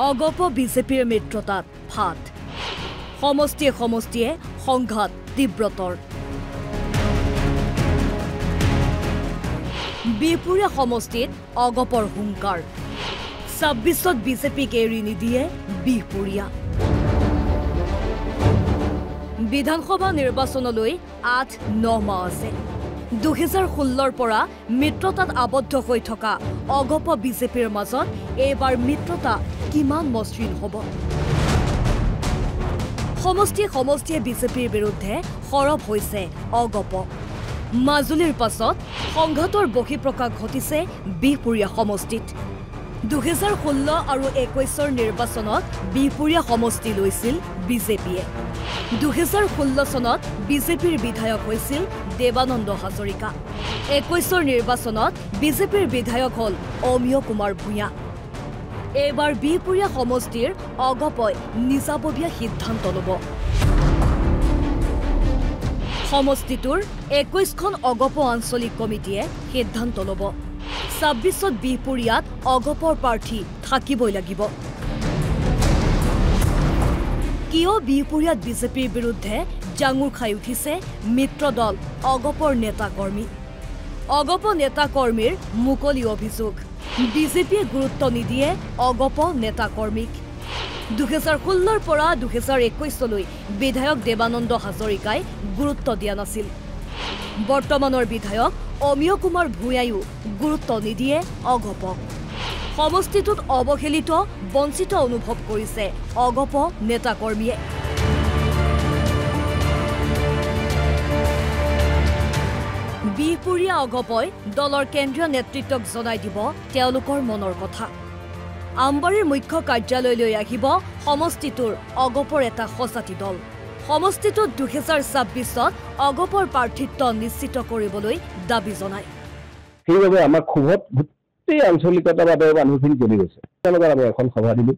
অগপ বিজেপিৰ মিত্ৰতাত ফাট সমষ্টিয়ে সমষ্টিয়ে সংঘাত তীব্ৰতৰ বিপুৰীয়া সমষ্টিত অগপৰ হুংকাৰ ২৬ত বিজেপিক এৰি নিদিয়ে বিপুৰীয়া বিধানসভা নিৰ্বাচনলৈ ৮-৯ মাহ আছে ২০১৬ৰ পৰা মিত্ৰতাত আবদ্ধ হৈ থকা অগপ বিজেপিৰ মাজত এইবাৰ মিত্ৰতা কিমান মসৃণ হ'ব সমষ্টিয়ে সমষ্টিয়ে বিজেপিৰ বিৰুদ্ধে সৰব হৈছে অগপ মাজুলীৰ পাছত সংঘাতৰ বহিঃপ্ৰকাশ ঘটিছে বিপুৰীয়া সমষ্টিত ২০১৬ আৰু ২১ৰ নিৰ্বাচনত বিপুৰীয়া সমষ্টি লৈছিল বিজেপিয়ে ২০১৬ চনত বিজেপিৰ বিধায়ক হৈছিল দেৱানন্দ হাজৰিকা ২১ৰ নিৰ্বাচনত বিজেপিৰ বিধায়ক হল অমিয় কুমাৰ ভূঞা এইবাৰ বিপুৰীয়া সমষ্টিৰ অগপই নিজাববীয়া সিদ্ধান্ত ল'ব সমষ্টিটোৰ ২১খন অগপ আঞ্চলিক কমিটিয়ে সিদ্ধান্ত ল'ব ২৬ত বিপুৰীয়াত অগপৰ প্ৰাৰ্থী থাকিবই লাগিব কিয় বিপুৰীয়াত বিজেপিৰ বিৰুদ্ধে জাঙুৰ খাই উঠিছে মিত্ৰ দল অগপৰ নেতা কৰ্মী অগপ নেতা কৰ্মীৰ মুকলি অভিযোগ বিজেপিয়ে গুৰুত্ব নিদিয়ে অগপ নেতা কৰ্মীক ২০১৬ৰ পৰা ২০২১লৈ বিধায়ক দেৱানন্দ হাজৰিকাই গুৰুত্ব দিয়া নাছিল বৰ্তমানৰ বিধায়ক অমিয় কুমাৰ ভূঞায়ো গুৰুত্ব নিদিয়ে অগপক সমষ্টিটোত অৱহেলিত বঞ্চিত অনুভৱ কৰিছে অগপ নেতা কৰ্মীয়ে বিপুৰীয়া অগপই দলৰ কেন্দ্ৰীয় নেতৃত্বক জনাই দিব তেওঁলোকৰ মনৰ কথা আমবাৰীৰ মুখ্য কাৰ্যালয়লৈ আহিব সমষ্টিটোৰ অগপৰ এটা সঁচাতি দল সমষ্টিটোত ২০২৬ত অগপৰ প্ৰাৰ্থিত্ব নিশ্চিত কৰিবলৈ দাবী জনায় সেইবাবে আমাৰ খুবত গোটেই আঞ্চলিকতাবাদৰ মানুহখিনি জ্বলি গৈছে তেওঁলোকৰ আমি এখন সভা দিলোঁ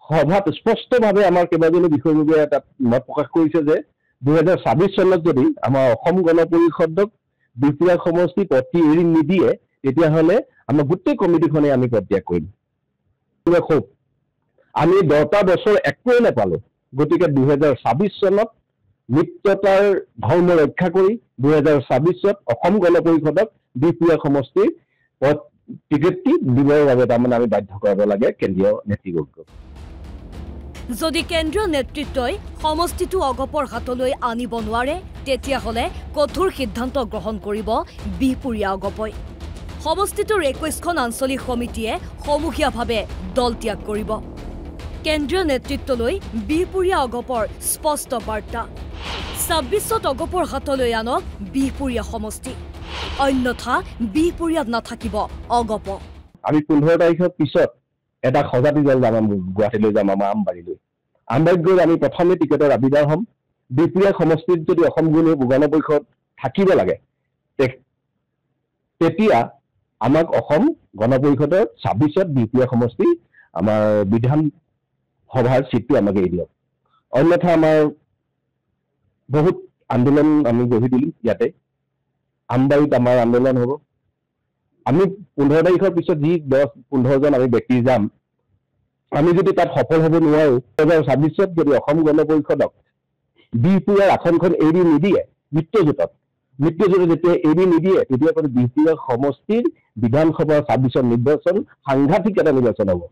সভাত স্পষ্টভাৱে আমাৰ কেইবাজনো বিষয়ববীয়াই তাত মত প্ৰকাশ কৰিছে যে ২০২৬ চনত যদি আমাৰ অসম গণ পৰিষদক বিপুৰীয়া সমষ্টি পদটি এৰি নিদিয়ে তেতিয়াহ'লে আমাৰ গোটেই কমিটিখনে আমি পদত্যাগ কৰিম খুব আমি ১০টা বছৰ একোৱেই নাপালোঁ গতিকে ২০২৬ চনত মিত্ৰতাৰ ধৰ্ম ৰক্ষা কৰি ২০২৬ত অসম গণ পৰিষদক বিপুৰীয়া সমষ্টিৰ পদ টিকেটটি দিবৰ বাবে তাৰমানে আমি বাধ্য কৰাব লাগে কেন্দ্ৰীয় নেতৃবৰ্গক যদি কেন্দ্ৰীয় নেতৃত্বই সমষ্টিটো অগপৰ হাতলৈ আনিব নোৱাৰে তেতিয়াহ'লে কঠোৰ সিদ্ধান্ত গ্ৰহণ কৰিব বিপুৰীয়া অগপই সমষ্টিটোৰ ২১খন আঞ্চলিক সমিতিয়ে সমূহীয়াভাৱে দল ত্যাগ কৰিব কেন্দ্ৰীয় নেতৃত্বলৈ বিপুৰীয়া অগপৰ স্পষ্ট বাৰ্তা ২৬ত অগপৰ হাতলৈ আনক বিপুৰীয়া সমষ্টি অন্যথা বিপুৰীয়াত নাথাকিব অগপ আমি ১৫ তাৰিখৰ পিছত এটা সজাতি দল যাম গুৱাহাটীলৈ যাম আমাৰ আমবাৰীত গৈ আমি প্ৰথমে টিকেটৰ আবিদাৰ হ'ম বিপুৰীয়া সমষ্টিত যদি অসম গণ পৰিষদ থাকিব লাগে তেতিয়া আমাক অসম গণ পৰিষদৰ ২৬ত বিপুৰীয়া সমষ্টি আমাৰ বিধান সভাৰ চিটটো আমাক এৰি দিয়ক অন্যথা আমাৰ বহুত আন্দোলন আমি গঢ়ি তুলিম ইয়াতে আমবাৰীত আমাৰ আন্দোলন হ'ব আমি ১৫ তাৰিখৰ পিছত যি ১০-১৫জন আমি ব্যক্তি যাম আমি যদি তাত সফল হ'ব নোৱাৰোঁ ২০২৬ত যদি অসম গণ পৰিষদক বিপুৰীয়াৰ আসনখন এৰি নিদিয়ে মিত্ৰজোঁটত যেতিয়া এৰি নিদিয়ে তেতিয়া বিপুৰীয়া সমষ্টিৰ বিধানসভাৰ ২৬ৰ নিৰ্বাচন সাংঘাতিক এটা নিৰ্বাচন হ'ব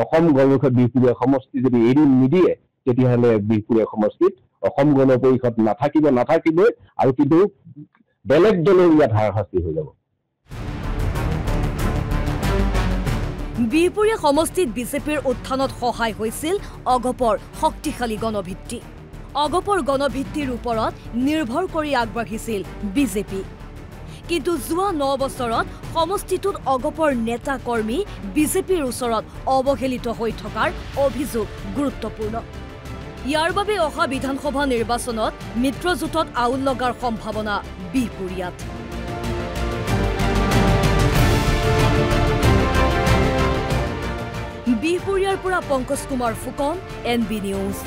অসম গণ পৰিষদ বিপুৰীয়া সমষ্টি যদি এৰি নিদিয়ে তেতিয়াহ'লে বিপুৰীয়া সমষ্টিত অসম গণ পৰিষদ নাথাকিবই আৰু কিন্তু বেলেগ দলৰ ইয়াত হাৰাশাস্তি হৈ যাব বিপুৰীয়া সমষ্টিত বিজেপিৰ উত্থানত সহায় হৈছিল অগপৰ শক্তিশালী গণভিত্তি অগপৰ গণভিত্তিৰ ওপৰত নিৰ্ভৰ কৰি আগবাঢ়িছিল বিজেপি কিন্তু যোৱা ৯ বছৰত সমষ্টিটোত অগপৰ নেতা কৰ্মী বিজেপিৰ ওচৰত অৱহেলিত হৈ থকাৰ অভিযোগ গুৰুত্বপূৰ্ণ ইয়াৰ বাবে অহা বিধানসভা নিৰ্বাচনত মিত্ৰজোঁটত আউল লগাৰ সম্ভাৱনা বিপুৰীয়াত বিপুৰীয়াৰ পৰা পংকজ কুমাৰ ফুকন NB নিউজ